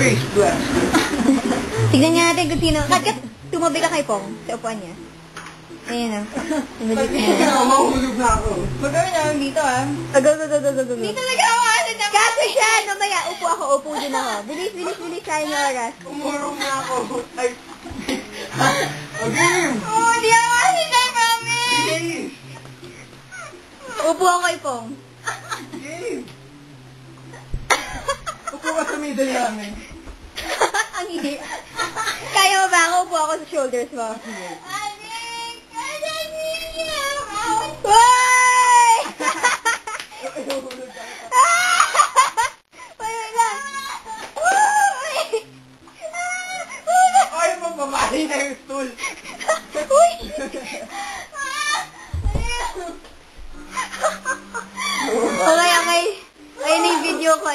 face blast. Tignan nga natin kung sino. Kat, tumabi ka kay Pong sa upuan niya. Ayan o. Tumabi ka niya. Mahulog na ako. Magkano naman dito ah? Go. Hindi talaga ako ano naman. Kasi siya, mamaya, upo din ako. Bilis, sayang yung oras. Umurong na ako. Ay. Game! Oh, hindi ako kasi na promise. Game! Upo ako kay Pong. Game! Upo ka sa middle namin. Ang hihi. Kaya mo ba ako? Upo ako sa shoulders mo. Anik! Anik! Hoy! Wala lang. Hoy! Ay, magbabali na yung stool. Uy! Okay. Ayun na yung video ko.